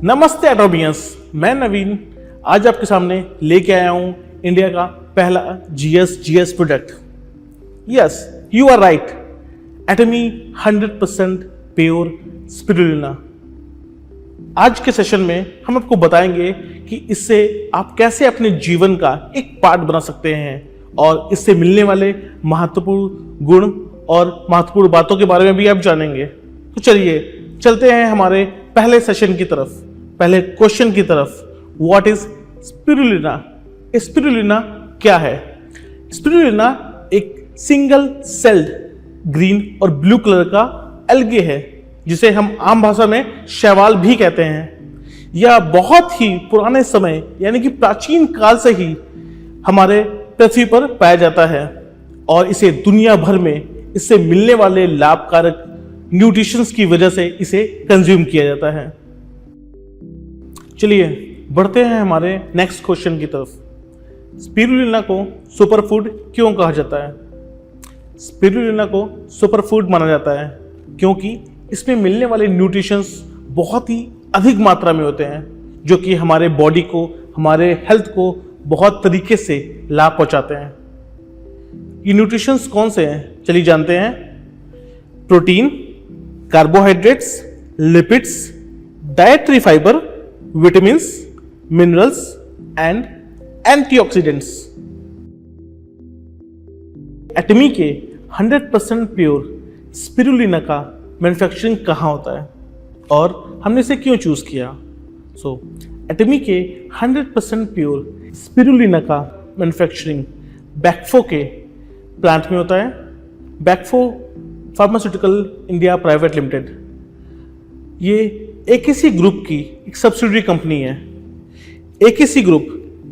नमस्ते एटोमियंस, मैं नवीन आज आपके सामने लेके आया हूं इंडिया का पहला GS product. Yes, you are right, Atomy 100% pure spirulina. आज के सेशन में हम आपको बताएंगे कि इससे आप कैसे अपने जीवन का एक पार्ट बना सकते हैं और इससे मिलने वाले महत्वपूर्ण गुण और महत्वपूर्ण बातों के बारे में भी आप जानेंगे। तो चलिए चलते हैं हमारे पहले सेशन की तरफ, पहले क्वेश्चन की तरफ। What is spirulina? स्पिरुलिना क्या है? स्पिरुलिना एक सिंगल सेल्ड ग्रीन और ब्लू कलर का एल्गे है जिसे हम आम भाषा में शैवाल भी कहते हैं। यह बहुत ही पुराने समय यानी कि प्राचीन काल से ही हमारे पृथ्वी पर पाया जाता है और इसे दुनिया भर में इससे मिलने वाले लाभकारक न्यूट्रिशंस की वजह से इसे कंज्यूम किया जाता है। चलिए बढ़ते हैं हमारे नेक्स्ट क्वेश्चन की तरफ। स्पिरुलिना को सुपरफूड क्यों कहा जाता है? स्पिरुलिना को सुपरफूड माना जाता है क्योंकि इसमें मिलने वाले न्यूट्रिशंस बहुत ही अधिक मात्रा में होते हैं जो कि हमारे बॉडी को, हमारे हेल्थ को बहुत तरीके से लाभ पहुंचाते हैं। ये न्यूट्रिशंस कौन से हैं? चलिए जानते हैं। Protein, carbohydrates, lipids, dietary fibre, vitamins, minerals and antioxidants. Atomy के 100% प्योर स्पिरुलिना का मैन्युफैक्चरिंग कहाँ होता है और हमने इसे क्यों चूज किया? एटमी के 100% प्योर स्पिरुलिना का मैन्युफैक्चरिंग बैक्फो के प्लांट में होता है। बैक्फो फार्मास्यूटिकल इंडिया प्राइवेट लिमिटेड, ये एकेसी ग्रुप की एक सब्सिडियरी कंपनी है। एकेसी ग्रुप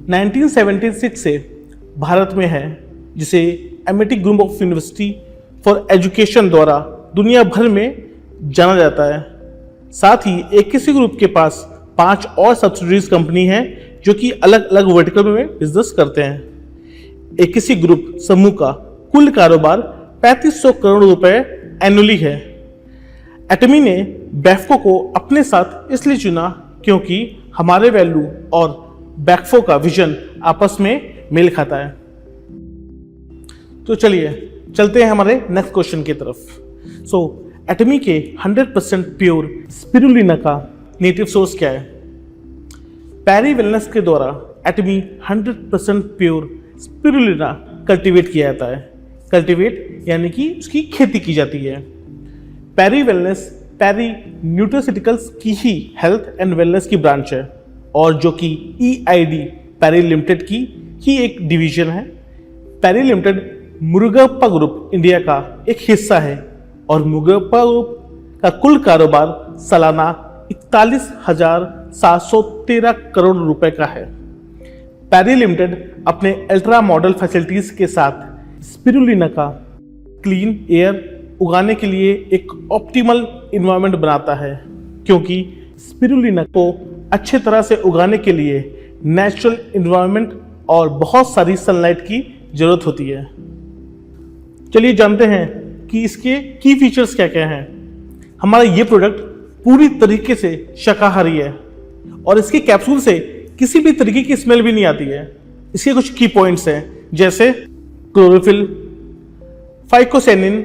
1976 से भारत में है जिसे Amity group of university for education द्वारा दुनिया भर में जाना जाता है। साथ ही एकेसी ग्रुप के पास 5 और सब्सिडियरीज कंपनी हैं जो कि अलग अलग वर्टिकल में बिजनेस करते हैं। एकेसी ग्रुप समूह का कुल कारोबार 3500 करोड़ रुपए एनुअली है। एटमी ने बैक्फो को अपने साथ इसलिए चुना क्योंकि हमारे वैल्यू और बैक्फो का विजन आपस में मेल खाता है। तो चलिए चलते हैं हमारे नेक्स्ट क्वेश्चन की तरफ। एटमी के 100% प्योर स्पिरुलिना का नेटिव सोर्स क्या है? पैरी वेलनेस के द्वारा एटमी 100% प्योर स्पिरुलिना कल्टीवेट किया जाता है। कल्टीवेट यानी कि उसकी खेती की जाती है। पैरी वेलनेस पैरी न्यूट्रास्यूटिकल्स की ही हेल्थ एंड वेलनेस की ब्रांच है और जो कि EID पैरी लिमिटेड की ही एक डिवीजन है। पैरी लिमिटेड मुरुगप्पा ग्रुप इंडिया का एक हिस्सा है और मुरुगप्पा ग्रुप का कुल कारोबार सालाना 41,713 करोड़ रुपए का है। पैरी लिमिटेड अपने अल्ट्रा मॉडल फैसिलिटीज के साथ स्पिरुलिना का क्लीन एयर उगाने के लिए एक ऑप्टिमल इन्वायरमेंट बनाता है क्योंकि स्पिरुलिना को अच्छे तरह से उगाने के लिए नेचुरल इन्वायरमेंट और बहुत सारी सनलाइट की जरूरत होती है। चलिए जानते हैं कि इसके की फीचर्स क्या क्या हैं। हमारा ये प्रोडक्ट पूरी तरीके से शाकाहारी है और इसके कैप्सूल से किसी भी तरीके की स्मेल भी नहीं आती है। इसके कुछ की पॉइंट्स हैं जैसे chlorophyll, phycocyanin,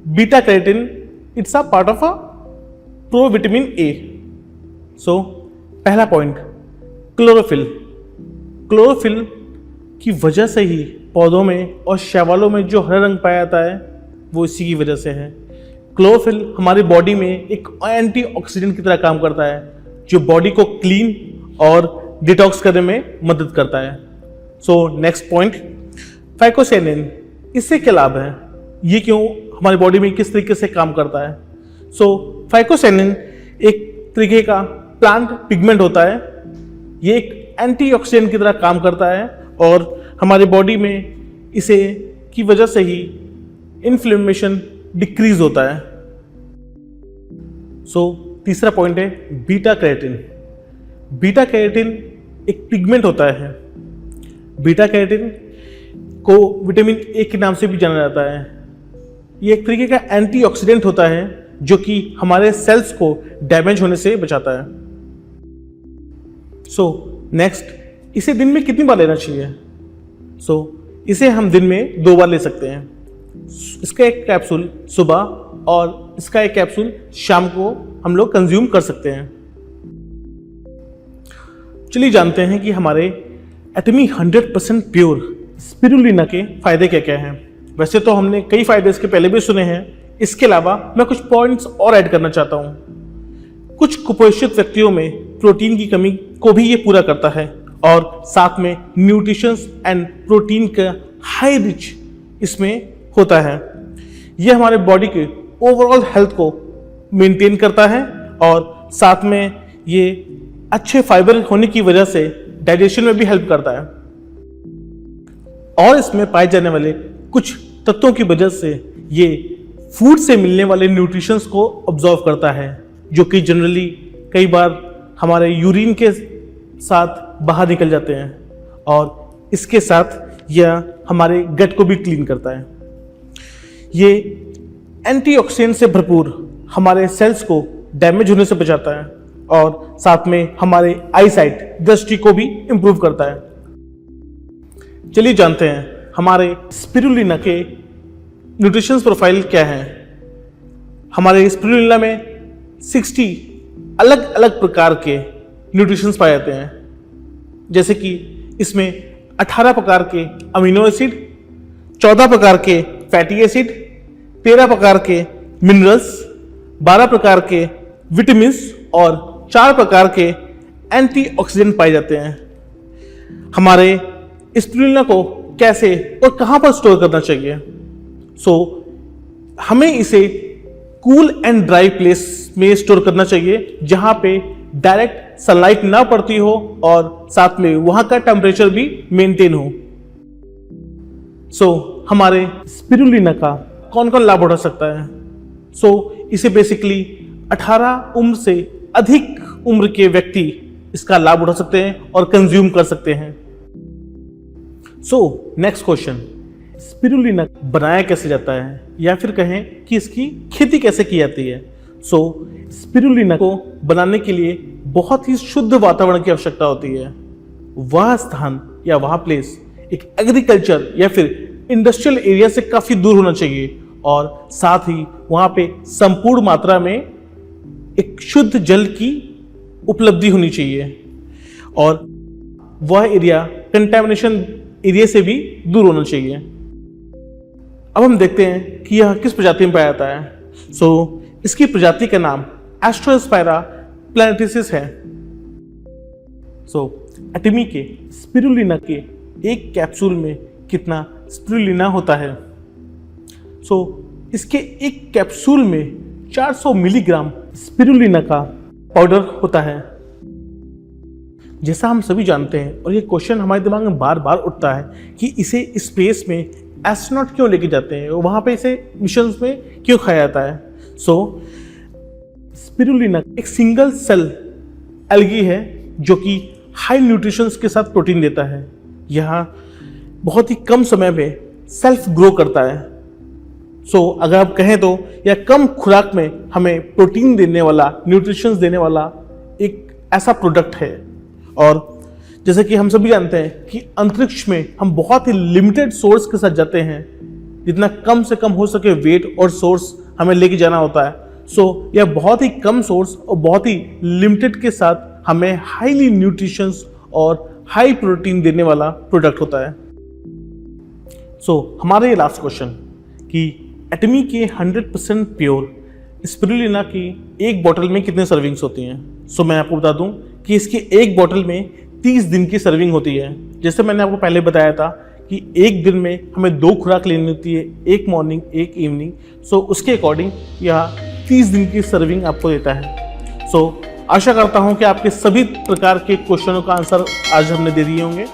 beta carotene, it's a part of a provitamin A. पहला पॉइंट, क्लोरोफिल। क्लोरोफिल की वजह से ही पौधों में और शैवालों में जो हरा रंग पाया जाता है वो इसी की वजह से है। क्लोरोफिल हमारी बॉडी में एक एंटीऑक्सीडेंट की तरह काम करता है जो बॉडी को क्लीन और डिटॉक्स करने में मदद करता है। Next point, phycocyanin. इससे क्या लाभ है? ये क्यों हमारी बॉडी में किस तरीके से काम करता है? फाइकोसेनिन एक तरीके का प्लांट पिगमेंट होता है। ये एक एंटीऑक्सीडेंट की तरह काम करता है और हमारी बॉडी में इसे की वजह से ही इन्फ्लेमेशन डिक्रीज होता है। तीसरा पॉइंट है बीटा कैरोटीन। बीटा कैरोटीन एक पिगमेंट होता है। बीटा कैरोटीन को विटामिन ए के नाम से भी जाना जाता है। ये एक तरीके का एंटीऑक्सीडेंट होता है जो कि हमारे सेल्स को डैमेज होने से बचाता है। नेक्स्ट, इसे दिन में कितनी बार लेना चाहिए? इसे हम दिन में 2 बार ले सकते हैं। इसका एक कैप्सूल सुबह और इसका एक कैप्सूल शाम को हम लोग कंज्यूम कर सकते हैं। चलिए जानते हैं कि हमारे एटमी 100% प्योर स्पिरुलिना के फायदे क्या क्या हैं। वैसे तो हमने कई फायदे इसके पहले भी सुने हैं, इसके अलावा मैं कुछ पॉइंट्स और ऐड करना चाहता हूं। कुछ कुपोषित व्यक्तियों में प्रोटीन की कमी को भी ये पूरा करता है और साथ में न्यूट्रिशंस एंड प्रोटीन का हाई रिच इसमें होता है। ये हमारे बॉडी के ओवरऑल हेल्थ को मेंटेन करता है और साथ में ये अच्छे फाइबर होने की वजह से डाइजेशन में भी हेल्प करता है और इसमें पाए जाने वाले कुछ तत्वों की वजह से ये फूड से मिलने वाले न्यूट्रिशंस को ऑब्जॉर्व करता है, जो कि जनरली कई बार हमारे यूरिन के साथ बाहर निकल जाते हैं और इसके साथ यह हमारे गट को भी क्लीन करता है। ये एंटीऑक्सीडेंट से भरपूर हमारे सेल्स को डैमेज होने से बचाता है और साथ में हमारे आईसाइट दृष्टि को भी इंप्रूव करता है। चलिए जानते हैं हमारे स्पिरुलिना के न्यूट्रिशन प्रोफाइल क्या है। हमारे स्पिरुलिना में 60 अलग अलग प्रकार के न्यूट्रिशन पाए जाते हैं, जैसे कि इसमें 18 प्रकार के अमीनो एसिड, 14 प्रकार के फैटी एसिड, 13 प्रकार के मिनरल्स, 12 प्रकार के विटामिन और 4 प्रकार के एंटीऑक्सीडेंट पाए जाते हैं। हमारे स्पिरुलिना को कैसे और कहां पर स्टोर करना चाहिए? हमें इसे कूल एंड ड्राई प्लेस में स्टोर करना चाहिए जहां पे डायरेक्ट सनलाइट ना पड़ती हो और साथ में वहां का टेम्परेचर भी मेंटेन हो। हमारे स्पिरुलिना का कौन कौन लाभ उठा सकता है? इसे बेसिकली 18 उम्र से अधिक उम्र के व्यक्ति इसका लाभ उठा सकते हैं और कंज्यूम कर सकते हैं। नेक्स्ट क्वेश्चन, स्पिरुलिना बनाया कैसे जाता है या फिर कहें कि इसकी खेती कैसे की जाती है? स्पिरुलिना को बनाने के लिए बहुत ही शुद्ध वातावरण की आवश्यकता होती है। वह स्थान या वह प्लेस एक एग्रीकल्चर या फिर इंडस्ट्रियल एरिया से काफी दूर होना चाहिए और साथ ही वहां पे संपूर्ण मात्रा में एक शुद्ध जल की उपलब्धि होनी चाहिए और वह एरिया कंटेमिनेशन एरिया से भी दूर होना चाहिए। अब हम देखते हैं कि यह किस प्रजाति में पाया जाता है। इसकी प्रजाति का नाम एस्ट्रोस्पाइरा प्लैनेटेसिस है। एटमी के स्पिरुलिना के एक कैप्सूल में कितना स्पिरुलिना होता है? इसके एक कैप्सूल में 400 मिलीग्राम स्पिरुलिना का पाउडर होता है। जैसा हम सभी जानते हैं और ये क्वेश्चन हमारे दिमाग में बार बार उठता है कि इसे स्पेस में एस्ट्रोनॉट क्यों लेके जाते हैं और वहां पे इसे मिशंस में क्यों खाया जाता है? स्पिरुलिना एक सिंगल सेल एल्गी है जो कि हाई न्यूट्रिशंस के साथ प्रोटीन देता है। यह बहुत ही कम समय में सेल्फ ग्रो करता है। अगर आप कहें तो यह कम खुराक में हमें प्रोटीन देने वाला, न्यूट्रिशंस देने वाला एक ऐसा प्रोडक्ट है। और जैसे कि हम सभी जानते हैं कि अंतरिक्ष में हम बहुत ही लिमिटेड सोर्स के साथ जाते हैं, जितना कम से कम हो सके वेट और सोर्स हमें लेके जाना होता है। यह बहुत ही कम सोर्स और बहुत ही लिमिटेड के साथ हमें हाईली न्यूट्रिशंस और हाई प्रोटीन देने वाला प्रोडक्ट होता है। हमारा ये लास्ट क्वेश्चन कि एटमी के 100% प्योर स्पिरुलिना की एक बोतल में कितने सर्विंग्स होती हैं? मैं आपको बता दूं कि इसकी एक बोतल में 30 दिन की सर्विंग होती है। जैसे मैंने आपको पहले बताया था कि एक दिन में हमें 2 खुराक लेनी होती है, एक मॉर्निंग एक इवनिंग। उसके अकॉर्डिंग यह 30 दिन की सर्विंग आपको देता है। आशा करता हूं कि आपके सभी प्रकार के क्वेश्चनों का आंसर आज हमने दे दिए होंगे।